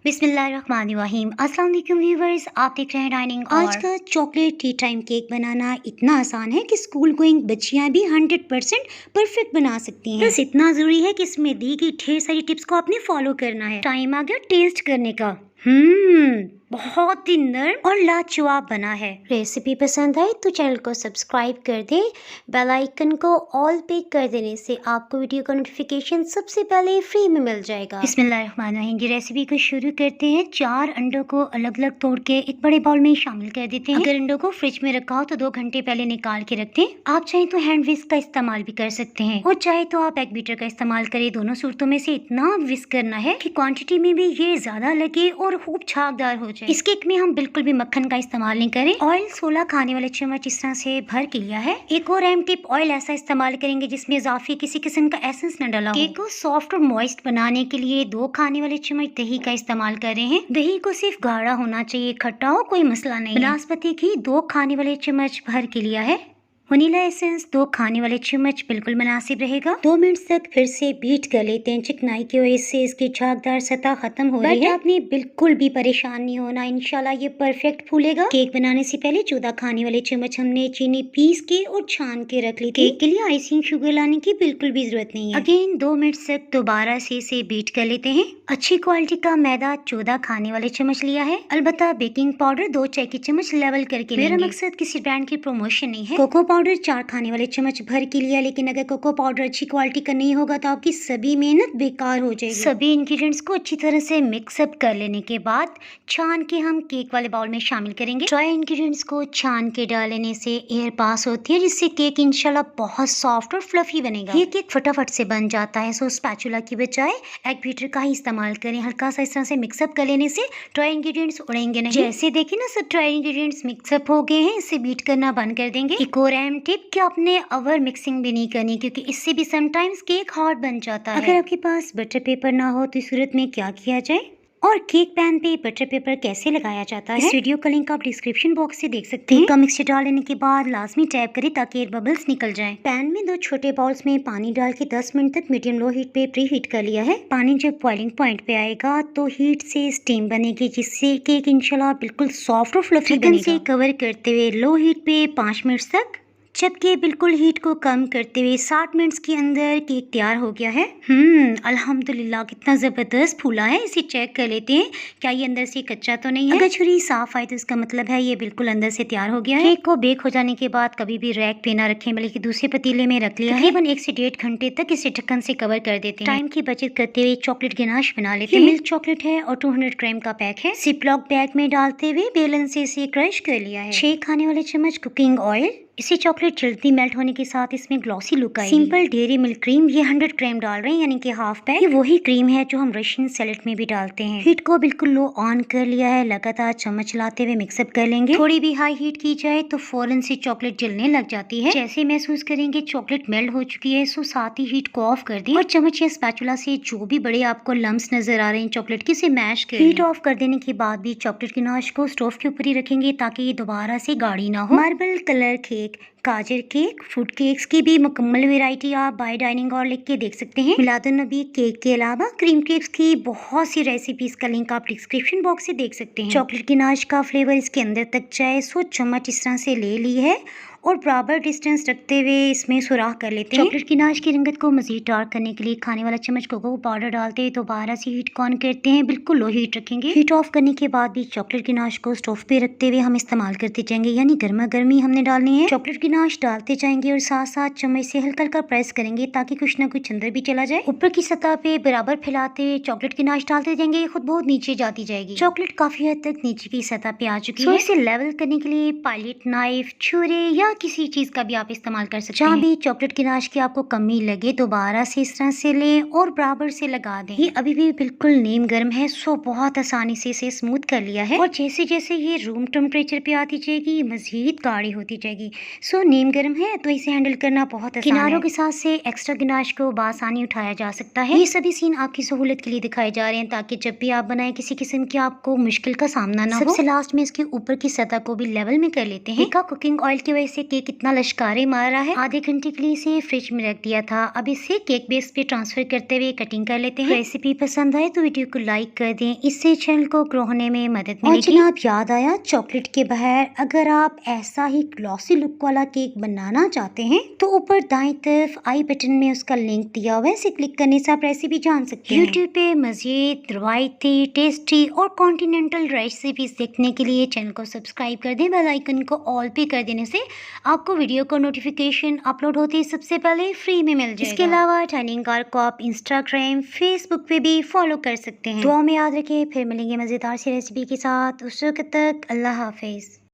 बिस्मिल्लाहिर्रहमानिर्रहीम। अस्सलाम वालेकुम व्यूवर्स, आप देख रहे हैं डाइनिंग। आज का चॉकलेट टी टाइम केक बनाना इतना आसान है कि स्कूल गोइंग बच्चियां भी 100% परफेक्ट बना सकती हैं। बस इतना जरूरी है कि इसमें दी गई ढेर सारी टिप्स को आपने फॉलो करना है। टाइम आ गया टेस्ट करने का। बहुत ही नर्म और लाजवाब बना है। रेसिपी पसंद आए तो चैनल को सब्सक्राइब कर दें। बेल आइकन को ऑल पे कर देने से आपको वीडियो का नोटिफिकेशन सबसे पहले फ्री में मिल जाएगा। बिस्मिल्लाहिर्रहमानिर्रहीम। ये रेसिपी को शुरू करते हैं। 4 अंडों को अलग अलग तोड़ के एक बड़े बाउल में शामिल कर देते हैं। अगर अंडों को फ्रिज में रखा हो तो 2 घंटे पहले निकाल के रख दें। आप चाहे तो हैंड विस्क का इस्तेमाल भी कर सकते हैं और चाहे तो आप एग बीटर का इस्तेमाल करें। दोनों सूरतों में से इतना विस्क करना है कि क्वांटिटी में भी ये ज्यादा लगे और खूब छागदार हो जाए। इस केक में हम बिल्कुल भी मक्खन का इस्तेमाल नहीं करें। ऑयल 16 खाने वाले चम्मच इस तरह से भर के लिया है। एक और अहम टिप, ऑयल ऐसा इस्तेमाल करेंगे जिसमें इजाफी किसी किस्म का एसेंस न डाला हो। केक को सॉफ्ट और मॉइस्ट बनाने के लिए 2 खाने वाले चम्मच दही का इस्तेमाल कर रहे हैं। दही को सिर्फ गाढ़ा होना चाहिए, खट्टा हो कोई मसला नहीं। बनास्पति घी 2 खाने वाले चम्मच भर के लिया है। वनीला एसेंस 2 खाने वाले चम्मच बिल्कुल मुनासिब रहेगा। 2 मिनट तक फिर से बीट कर लेते हैं। चिकनाई की वजह से इसकी झागदार सतह खत्म हो रही है। आपने बिल्कुल भी परेशान नहीं होना, इंशाल्लाह ये परफेक्ट फूलेगा। केक बनाने से पहले 14 खाने वाले चम्मच हमने चीनी पीस के और छान के रख ली थी। केक के लिए आइसिंग शुगर लाने की बिल्कुल भी जरूरत नहीं है। अगेन 2 मिनट तक दोबारा से इसे बीट कर लेते हैं। अच्छी क्वालिटी का मैदा 14 खाने वाले चम्मच लिया है। अलबत्ता बेकिंग पाउडर 2 चाय की चम्मच लेवल करके लेंगे। मेरा मकसद किसी ब्रांड की प्रमोशन नहीं है। कोको पाउडर 4 खाने वाले चम्मच भर के लिया, लेकिन अगर कोको पाउडर अच्छी क्वालिटी का नहीं होगा तो आपकी सभी मेहनत बेकार हो जाएगी। सभी इंग्रेडिएंट्स को अच्छी तरह से मिक्सअप कर लेने के बाद छान के हम केक वाले बाउल में शामिल करेंगे। ड्राई इंग्रेडिएंट्स को छान के डालने से एयर पास होती है, जिससे केक इंशाल्लाह बहुत सॉफ्ट और फ्लफी बनेगा। ये केक फटाफट से बन जाता है। सो स्पैचुला की बजाय एग बीटर का ही इस्तेमाल करें। हल्का सा इस तरह से मिक्सअप कर लेने से ड्राई इंग्रेडिएंट्स उड़ेंगे नहीं। जैसे देखिए ना, सब ड्राई इंग्रेडिएंट्स मिक्सअप हो गए हैं। इसे बीट करना बंद कर देंगे। एक और अहम टिप कि आपने ओवर मिक्सिंग भी नहीं करनी, क्योंकि इससे भी समटाइम्स केक हार्ड बन जाता है। अगर आपके पास बटर पेपर ना हो तो इस सूरत में क्या किया जाए और केक पैन पे बटर पेपर कैसे लगाया जाता है, इस वीडियो का लिंक आप डिस्क्रिप्शन बॉक्स से देख सकते हैं। केक का मिक्सचर डाल लेने के बाद लाजमी टैप करें ताकि एयर बबल्स निकल जाएं। पैन में 2 छोटे बाउल्स में पानी डाल के 10 मिनट तक मीडियम लो हीट पे प्री हीट कर लिया है। पानी जब बॉइलिंग पॉइंट पे आएगा तो हीट से स्टीम बनेगी, जिससे केक इंशाल्लाह बिल्कुल सॉफ्ट और फ्लफी बनेगा। से कवर करते हुए लो हीट पे 5 मिनट तक, जबकि बिल्कुल हीट को कम करते हुए 60 मिनट्स के अंदर केक तैयार हो गया है। अल्हम्दुलिल्लाह कितना जबरदस्त फूला है। इसे चेक कर लेते हैं, क्या ये अंदर से कच्चा तो नहीं है। अगर छुरी साफ आए तो इसका मतलब है ये बिल्कुल अंदर से तैयार हो गया है। केक को बेक हो जाने के बाद कभी भी रैक पे ना रखें, बल्कि दूसरे पतीले में रख लिया है। तकरीबन 1 से 1.5 घंटे तक इसे ढक्कन से कवर कर देते हैं। टाइम की बचत करते हुए चॉकलेट गनाश बना लेते हैं। मिल्क चॉकलेट है और 200 ग्राम का पैक है। सिपलॉक बैग में डालते हुए बेलन से इसे क्रश कर लिया है। 6 खाने वाले चम्मच कुकिंग ऑयल। इसे चॉकलेट जल्दी मेल्ट होने के साथ इसमें ग्लॉसी लुक आएगी। सिंपल डेयरी मिल्क क्रीम, ये 100 ग्राम डाल रहे हैं, यानी कि हाफ पैक। ये वही क्रीम है जो हम रशियन सैलेड में भी डालते हैं। हीट को बिल्कुल लो ऑन कर लिया है। लगातार चम्मच चलाते हुए मिक्सअप कर लेंगे। थोड़ी भी हाई हीट की जाए तो फौरन से चॉकलेट जलने लग जाती है। जैसे महसूस करेंगे चॉकलेट मेल्ट हो चुकी है, सो साथ ही हीट को ऑफ कर दें और चम्मच या स्पैचुला से जो भी बड़े आपको लम्स नजर आ रहे हैं चॉकलेट के, से मैश कर। हीट ऑफ कर देने के बाद भी चॉकलेट की नाश को स्टोव के ऊपर ही रखेंगे ताकि ये दोबारा से गाढ़ी ना हो। मार्बल कलर केक, गाजर केक, फ्रूट केक्स की भी मुकम्मल वैरायटी आप बाय डाइनिंग और लिख के देख सकते हैं। मिलादुन्नबी केक के अलावा क्रीम केक्स की बहुत सी रेसिपीज का लिंक आप डिस्क्रिप्शन बॉक्स से देख सकते हैं। चॉकलेट की नाश का फ्लेवर इसके अंदर तक जाए, सो चम्मच इस तरह से ले ली है और बराबर डिस्टेंस रखते हुए इसमें सुराख कर लेते हैं। चॉकलेट की नाश की रंगत को मजीद डार्क करने के लिए खाने वाला चम्मच कोको पाउडर डालते हैं। दोबारा से हीट को ऑन करते हैं, बिल्कुल लो हीट रखेंगे। हीट ऑफ करने के बाद भी चॉकलेट की नाश को स्टोव पे रखते हुए हम इस्तेमाल करते जाएंगे, यानी गर्मा गर्मी हमने डालनी है। चॉकलेट की नाश डालते जाएंगे और साथ साथ चम्मच से हल्का हल्का प्रेस करेंगे ताकि कुछ ना कुछ अंदर भी चला जाए। ऊपर की सतह पे बराबर फैलाते हुए चॉकलेट की नाश डालते जाएंगे, खुद बहुत नीचे जाती जाएगी। चॉकलेट काफी हद तक नीचे की सतह पे आ चुकी है। इसे लेवल करने के लिए पायलट नाइफ, छुरी या किसी चीज का भी आप इस्तेमाल कर सकते हैं। जहाँ भी चॉकलेट की नाश की आपको कमी लगे दोबारा से इस तरह से लें और बराबर से लगा दें। ये अभी भी बिल्कुल नीम गर्म है, सो बहुत आसानी से इसे स्मूथ कर लिया है। और जैसे जैसे ये रूम टेम्परेचर पे आती जाएगी मजीद गाढ़ी होती जाएगी। सो नीम गर्म है तो इसे हैंडल करना बहुत आसान है। किनारों के साथ से एक्स्ट्रा गनाश को बासानी उठाया जा सकता है। ये सभी सीन आपकी सहूलत के लिए दिखाए जा रहे हैं ताकि जब भी आप बनाए किसी किस्म की आपको मुश्किल का सामना ना हो। सबसे लास्ट में इसके ऊपर की सतह को भी लेवल में कर लेते हैं। कुकिंग ऑयल की वजह से केक कितना लश्कारे मार रहा है। आधे घंटे के लिए इसे फ्रिज में रख दिया था। अब इसे केक बेस पे ट्रांसफर करते हुए कटिंग कर लेते हैं। रेसिपी पसंद आए तो वीडियो को लाइक कर दें, इससे चैनल को ग्रो होने में मदद मिलेगी। और जनाब याद आया चॉकलेट के बाहर अगर आप ऐसा ही ग्लॉसी लुक वाला केक बनाना चाहते हैं तो ऊपर दाएं तरफ आई बटन में उसका लिंक दिया हुआ है, इसे क्लिक करने से आप रेसिपी जान सकते हैं। यूट्यूब पे मज़ीद रवायती, टेस्टी और कॉन्टिनेंटल रेसिपीज देखने के लिए चैनल को सब्सक्राइब कर दें। बेल आइकन को ऑल पे कर देने से आपको वीडियो को नोटिफिकेशन अपलोड होते ही सबसे पहले फ्री में मिल जाएगा। इसके अलावा डाइनिंग कार को आप इंस्टाग्राम, फेसबुक पे भी फॉलो कर सकते हैं। दुआ में याद रखिए, फिर मिलेंगे मज़ेदार सी रेसिपी के साथ। उस वक्त तक अल्लाह हाफिज़।